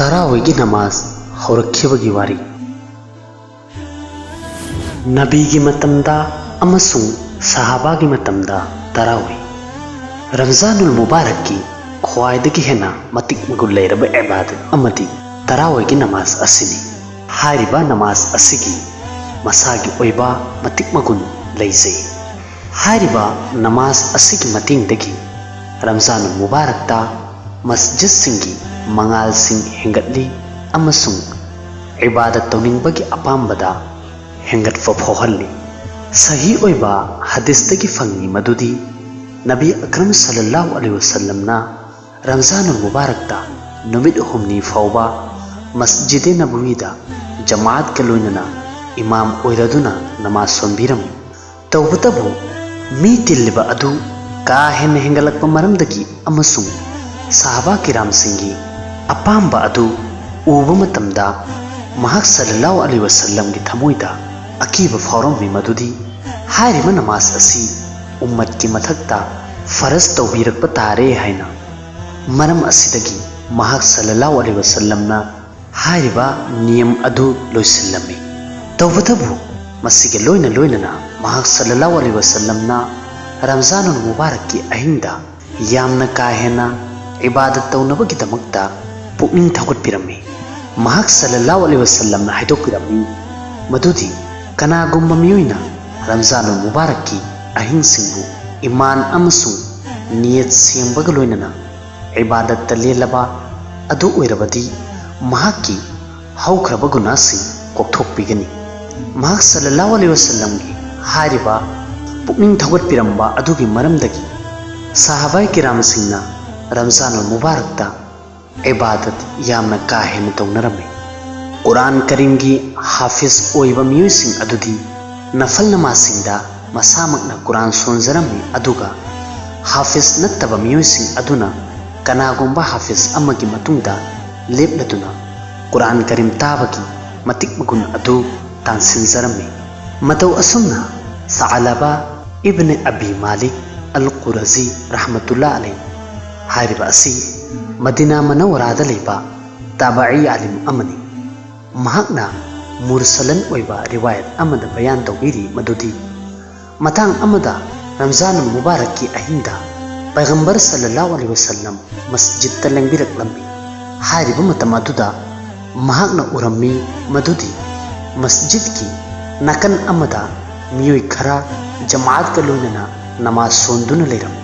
तरावगी नमाज हौरखिबगी वारी नबीगी मतमदा अमसुंग सहाबागी मतमदा तरावी रमजानुल मुबारक की ख्वाइदगी हेना मतिक मगुल लेरब इबादत अमदी तरावगी नमाज असिनी हारिबा नमाज असिगी मसागी ओइबा मतिक मगुन लेजै हारिबा नमाज असिगी मतिंगदगी रमजानुल मुबारक ता मस्जिद सिंगी मंगाल सिंह हेंगतली अमसुंग इबादत तौनिंगबगी अपाम्बदा हेंगतफा फोहल्ली सही ओइबा हदीसदगी फंगी मदुदी नबी अकरम सल्लल्लाहु अलैहि वसल्लम ना रमजानुल मुबारक ता नुमित हुमनी फौबा मस्जिद नबवीदा जमात के लोइनना इमाम ओइरदुना नमाज सोनबिरम तौबतबु मी तिल्लिबा अदु का हेन हेंगलकपा मरमदगी अमसुंग साहबा किराम सिंगी अपाम्बा अदु उबा मतमदा महक सल्लल्लाहु अलैहि वसल्लम की थमोइदा अकीब फौरमी मदुदी हारिबा नमाज असी उम्मत की मथक्ता फरज तौबीरकपा तारे हाइना मरम असिदगी महक सल्लल्लाहु अलैहि वसल्लम ना हारिबा नियम अदु लोइसिल्लमी तौबतबु मसिगे लोइना लोइनना महक सल्लल्लाहु अलैहि वसल्लम ना रमजानुल मुबारक की अहिंदा यामना काहेना इबादत तौनबगिदमक्ता पुक्निंग थौगटपिरम्मी महक सल्लल्लाहु अलैहि वसल्लम ना हाइदोकपिरम्मी मदुदी कनागुम्बा मियोइना रमजानुल मुबारक की अहिंग सिंगु ईमान अमसुंग नियत सेंबगा लोइनना इबादत लेलबा अदु ओइरबदी महक की हौख्रबा गुनासिंग कोक्थोकपिगनी महक सल्लल्लाहु अलैहि वसल्लम की हारिबा पुक्निंग थौगटपिरम्बा अदुगी मरमदगी साहबाए किराम सिंगना रमजानुल मुबारक ता इबादत यामना काहेन तौनरमे कुरान करीम की हाफिज ओइबा मियोइसिंग अदुदी नफल नमाजिंगदा मसामकना कुरान सोनजरमे अदुगा हाफिज नत्तबा मियोइसिंग अदुना कनागुम्बा हाफिज अमगी मतुंगदा लेपलदुना कुरान करीम ताबगी मतिक मगुन अदु तानसिनजरमे मतौ असुमना सअलबा इब्न अबी मालिक अल कुरजी रहमतुल्लाह अलैहि हारिबा असी मदीना मनवरादा लेबा ताबई आलिम अमनी महकना मुरसलन ओइबा रिवायत अमदा बयान तौबिरी मदुदी मतांग अमदा रमजानुल मुबारक की अहिंदा पैगंबर सल्लल्लाहु अलैहि वसल्लम मस्जिद ता लेंबिरकलम्मी हारिबा मतम अदुदा महकना उरम्मी मदुदी मस्जिद की नकन अमदा मियोई खरा जमात का लोइनना नमाज सोंदुना लेरम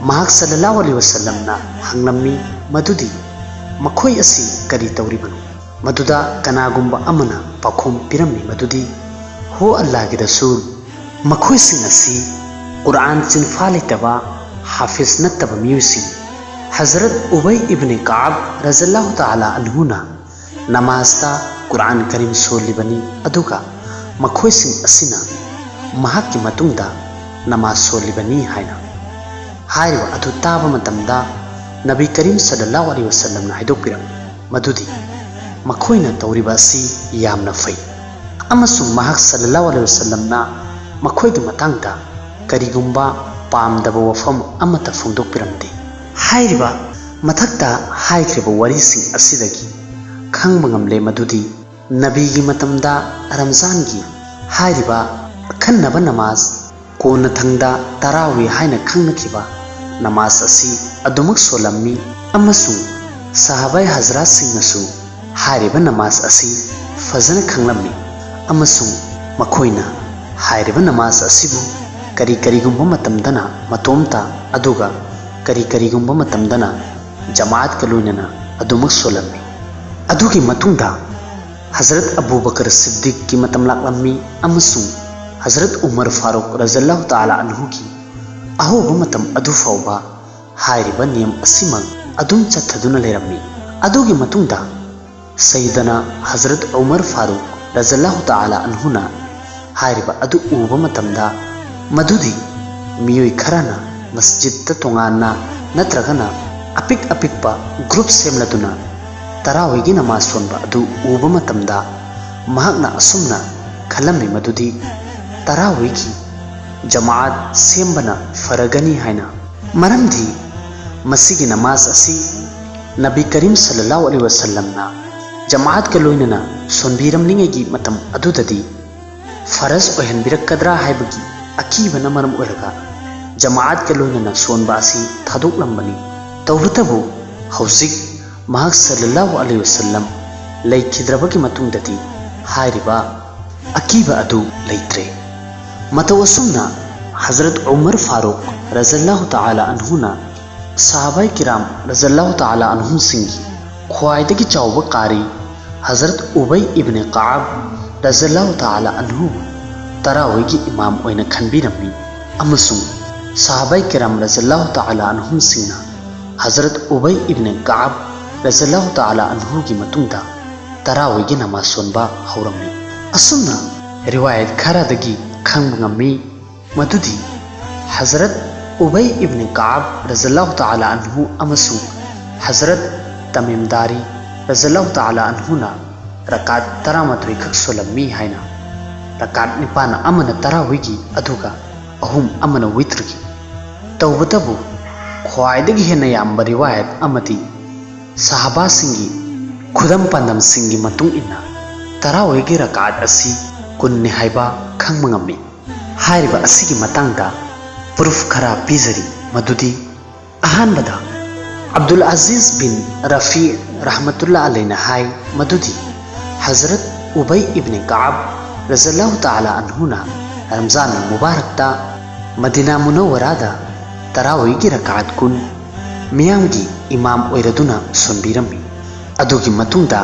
महक सल्लल्लाहु अलैहि वसल्लम ना हंगलम्मी मदुदी मखोई असी करी तौरिबनु मदुदा कनागुम्बा अमना पाखोम पिरम्मी मदुदी हो अल्लाह के रसूल मखोई सिंग असी कुरान चिनफा लेतबा हाफिज नत्तबा मियुसिंग हजरत उबई इब्न काब रज़ियल्लाहु ताला अन्हुना नमाजता कुरान करीम सोलिबनी अदुगा मखोई सिंग असिना महक की मतुंगदा नमाज सोलिबनी हाइना हारिबा अदु ताबा मतमदा नबी करीम सल्लल्लाहु अलैहि वसल्लम ना हाइदोकपिरम मदुदी मखोइना तौरिबा असी यामना फै अमसुंग महक सल्लल्लाहु अलैहि वसल्लम ना मखोइगी मतंगदा करिगुम्बा पामदबा वफम अमता फोंदोकपिरमदे हाइरिबा मथक्ता हाइख्रिबा वरिसिंग असिदगी खंगबा ngamle मदुदी नबीगी मतमदा रमजान की हाइरिबा अखन्नबा नमाज कोन थंगदा तरावी हाइना खंगनखिबा नमाज असी अदुमक सोलम्मी अमसुंग साहबाए हजरात सिंगनसु हारिबा नमाज असी फजन खंगलम्मी अमसुंग मखोइना हारिबा नमाज असिबु करी करीगुम्बा मतमदना मतोमता अदुगा करी करीगुम्बा मतमदना जमात का लोइनना अदुमक सोलम्मी अदुगी मतुंगदा हजरत अबू बकर सिद्दीक की मतम लाकलम्मी अमसुंग हजरत उमर फारूक रज़ियल्लाहु ताला अन्हु की अहोबा मतम अदु फौबा हारिबा नियम असिमंग अदुम चथदुना लेरम्मी अदुगी मतुंगदा सैयदना हजरत उमर फारूक रज़ियल्लाहु ताला अन्हुना हारिबा अदु उबा मतमदा मदुदी मियोई खराना मस्जिद ता तोंगाना नत्रगना अपिक अपिकपा ग्रुप सेमलदुना तरावीगी नमाज सोनबा अदु उबा मतमदा महकना असुमना खलम्मी मदुदी तरावीगी जमात सेमबना फरगनी हाइना मरमदी मसीगी नमाज असी नबी करीम सल्लल्लाहु अलैहि वसल्लमना जमात के लोइनना सोनबीरमनिंगेगी मतम अदुददी फरज ओहनबिरकद्रा हाइबगी अकीबना मरम ओइरगा जमात के लोइनना सोनबासी थादोकलंबनी तौबतबु हौजिक महक सल्लल्लाहु अलैहि वसल्लम लेखिद्रबगी मतुंगददी हाइरिबा अकीबा अदु लेत्रे मतौ असुमना हजरत उमर फारूक रज़ियल्लाहु ताला अन्हुना सहाबाई किराम रज़ियल्लाहु ताला अन्हुम सिंगी ख्वाइदगी चाउब कारी हजरत उबई इब्न काब रज़ियल्लाहु ताला अन्हु तरावीगी इमाम ओइना खनबिरमी अमसुंग सहाबाई किराम रज़ियल्लाहु ताला अन्हुम सिंगना हजरत उबई इब्न काब रज़ियल्लाहु ताला अन्हु की मतुंगदा तरावीगी नमाज सोनबा हौरमी असुमना रिवायत खरादगी खंगमी मदुदी हजरत उबई इब्न काब रज़ियल्लाहु ताला अन्हु अमसुंग हजरत तमीमदारी रज़ियल्लाहु ताला अन्हुना रकात 13 खक सोलमी हाइना रकात निपान अमन तरावीगी अदुगा अहुम अमन वित्रगी तौबतबु ख्वाइदगी हेना याम्बा रिवायत अमदी सहाबा सिंगी खुदम पंदम सिंगी मतुंग इन्ना तरावीगी रकात असी कुन्ने हाइबा खंगमंगमी हाइरिबा असिगी मतंगदा प्रूफ खरा पीजरी मदुदी अहानबदा अब्दुल अजीज बिन रफी रहमतुल्लाह अलैना हाय मदुदी हजरत उबई इब्न काब रज़ियल्लाहु ताला अन्हुना रमजान मुबारकता मदीना मुनव्वरादा तरावीगी रकात कुन मियामगी इमाम ओइरदुना सोनबीरमी अदुगी मतुंगदा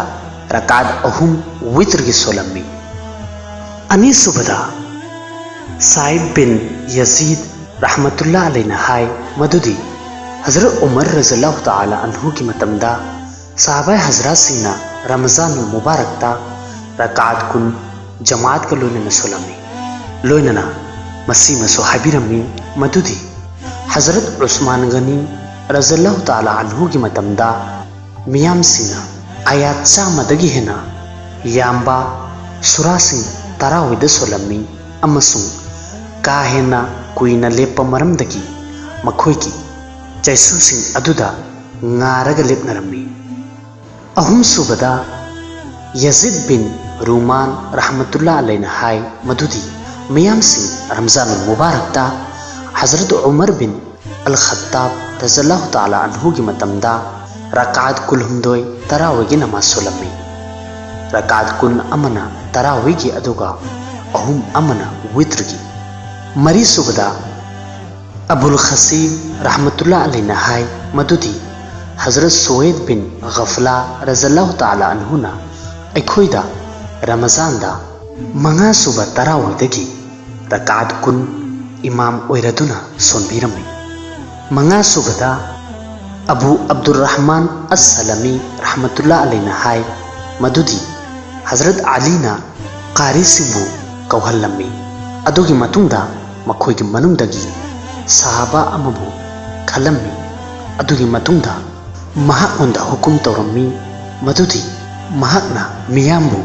रकात अहुम वित्रगी सोलमी अनीसुबदा साइब बिन यजीद रहमतुल्लाह अलैना हाय मदुदी हजरत उमर रज़ियल्लाहु ताला अन्हु की मतमदा सहाबाए हजरा सिंगना रमजान मुबारकता रकात कुन जमात का लोइनना सोलमी लोइनना मसी मसो हाबिरमी मदुदी हजरत उस्मान गनी रज़ियल्लाहु ताला अन्हु की मतमदा मियाम सिंगना आयात चामदगी हेना याम्बा सुरा सिंग तरावीद सोलमी अमसुंग का हेना कुइना लेप मरमदगी मखोइगी जैसुसिंग अदुदा ngaaraga lepnarami ahum subada yazid bin ruman rahmatullah alayna hay madudi miyam sing ramzan mubarak ta hazrat umar bin al khattab radhiyallahu ta'ala anhu gi matamda rakaat kul humdoi tarawih namaz solami rakaat kun amana tarawih gi aduga ahum amana witr gi mari subada Abul Khasib रहमतुल्लाह अलैना हाय मदुदी हजरत सुवैद बिन गफला रज़ियल्लाहु ताला अन्हुना अखोइदा रमजानदा मंगा सुबह तरावीदगी रकात कुन इमाम ओइरदुना सोनबीरमी मंगा सुबदा Abu Abdurrahman अस्सलमी रहमतुल्लाह अलैना हाय मदुदी हजरत अलीना कारी सिंबु कौहल्लमी अदुगी मतुंगदा मखोइगी मनुंगदगी सहाबा अमबु खलम्मी अदुगी मतुंगदा महाउंदा हुकुम तौरम्मी मदुदी महाकना मियाम्बु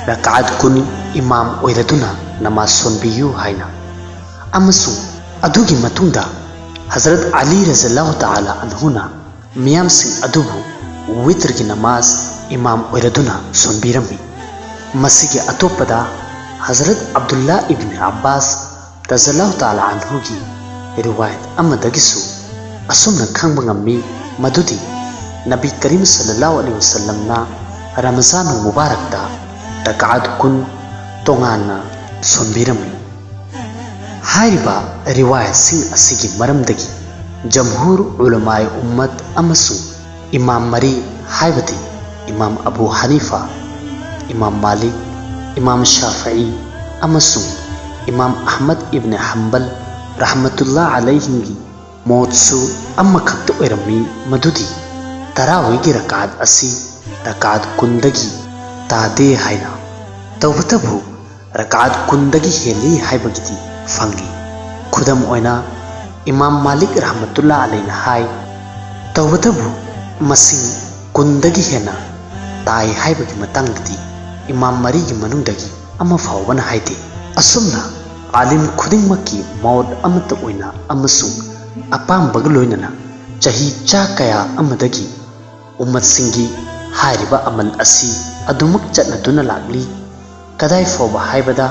रकात कुन इमाम ओइरदुना नमाज सोनबियु हाइना अमसु अदुगी मतुंगदा हजरत अली रज़ियल्लाहु ताला अन्हुना मियाम सिंग अदुबु वित्र की नमाज इमाम ओइरदुना सोनबिरम्मी मसीगे अतोपदा हजरत अब्दुल्ला इब्न अब्बास रज़ियल्लाहु ताला अन्हु की रिवायत अमदगिसु असुमना खंगबंगमी मदुदी नबी करीम सल्लल्लाहु अलैहि वसल्लम ना रमजान मुबारकता रकात कुन तोंगाना सोनबीरमी हाइरिबा रिवायत सिंह असिगी मरमदगी जमहूर उलमाए उम्मत अमसु इमाम मरी हाइबदी इमाम अबू हनीफा इमाम मालिक इमाम शाफई अमसु इमाम अहमद इब्न हंबल रहमतुल्लाह अलैहिंगी मोत्सु अम्मा खक्त ओइरमी मदुदी तरावीगी रकात असी रकात कुंदगी तादे हाइना तौबतबु रकात कुंदगी हेली हाइबगिदी फंगी खुदम ओइना इमाम मालिक रहमतुल्लाह अलैना हाय तौबतबु मसिंग कुंदगी हेना ताई हाइबगी मतंगदी इमाम मरीगी मनुंगदगी अमा फावबना हाइदे असुमना आलिम खुदिंगमकी मौद अमत ओइना अमसुंग अपाम बगलोइनना चाही चा कया अमदगी उम्मतसिंगी हारिबा अमल असी अदुमक चटनदुना लागली कदाई फोबा हाइबदा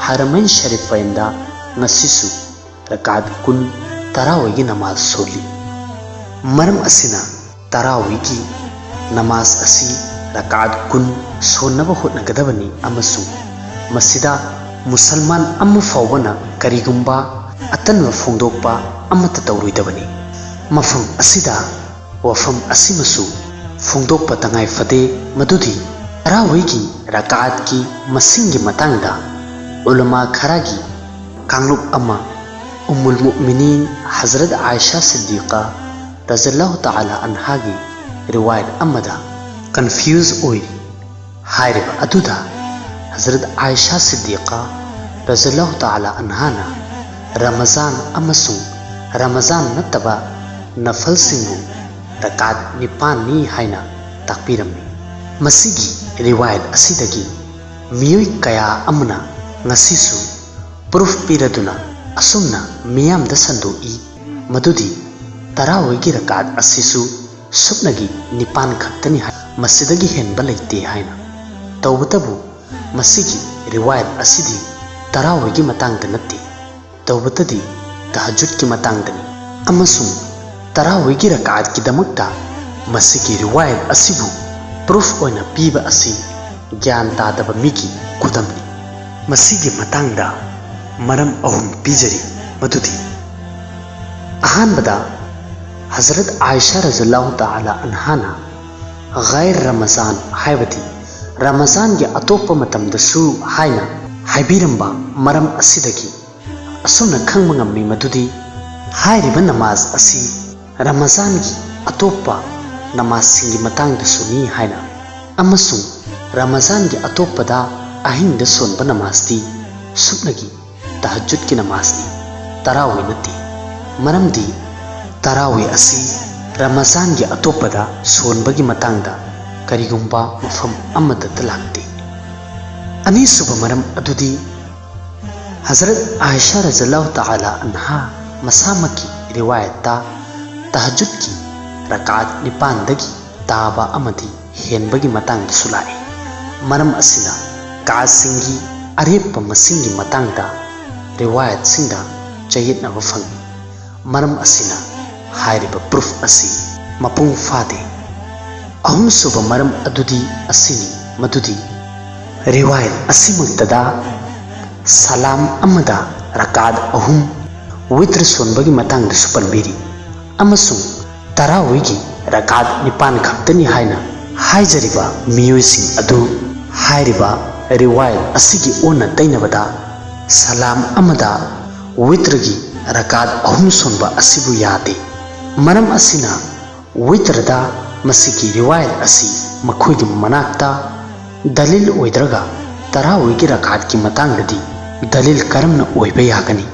हरमैन शरीफैनदा ngasisu rakat kun tarawigi namaz soli maram asina tarawigi namaz asi rakat kun sonnaba hotnagadabani amasu masida musalman ammu fawbana karigumba atanwa phongdokpa amata tawruidabani mafam asida wafam asimasu phongdokpa tangai fade madudi tarawigi rakat ki masingi matangda ulama kharagi कांगलुप अमा उम्मुल मुमिनीन हजरत आयशा सिद्दीक़ा रज़ियल्लाहु ताला अन्हा की रिवायत अमदा confuse हुई हायरब अदुदा हजरत आयशा सिद्दीक़ा रज़ियल्लाहु ताला अन्हा ना रमज़ान अमसु रमज़ान नतबा नफल सिंगु रकात निपानी हायना ताकपीरमी मसीगी रिवायत असिदगी मियोई कया अमना ngasisu proof piraduna asumna miyam da sandoi madudi tarawigi rakat asisu supnagi nipan khaktani masidagi henba leite haina tawbatabu masigi riwayat asidi tarawigi matangda natti tawbatadi tahajjud ki matangdani amasum tarawigi rakat ki damakta masigi riwayat asibu proof oina piba asi gyan tadaba migi kudamni masigi matangda मरम अहुम पीजरी मधुदी अहानबदा हजरत आयशा रज़ियल्लाहु ताला अन्हाना गैर रमज़ान हाइबदी रमज़ान के अतोप मतमदसु हाइना हाइबिरंबा मरम असिदगी असुमना खंगबा ngami मधुदी हाइरिबा नमाज असि रमज़ान की अतोप नमाज सिंगी मतंगदसु नि हाइना अमसु रमज़ान के अतोपदा अहिंग सोनबा नमाजदी सुपनगी tahajjud ki namaz ni tarawih nati maramdi tarawih asi ramazan gi atopada sonbagi matangda karigumba mafam amada talakti ani suba maram adudi hazrat aisha radhiyallahu ta'ala anha masamaki riwayat ta tahajjud ki rakat nipandagi taba amadi henbagi matangda sulai maram asina kasingi arepa masingi matangda रिवायत सिंदा चयित नव fungi मरम असिना हायरिबा proof असि मपुंग फादे अहुम सुब मरम अदुदी असिनी मदुदी रिवायत असिमक्तदा सलाम अमदा रकाद अहुम वित्र सोनबगी मतंग सुपनबीरी अमसु तरावीगी रकाद निपान खक्तनी हायना हायजरिबा मियोइसिंग अदु हायरिबा रिवायत असिगी ओना तैनबदा सलाम अमदा वित्रगी रकात अहुम सुनबा असिबु यादे मरम असिना वित्रदा मसिगी रिवायत असि मखोइगी मनाक्ता दलील ओइद्रगा तरावीगी रकात की मतंगदि दलील करमना ओइबा यागनी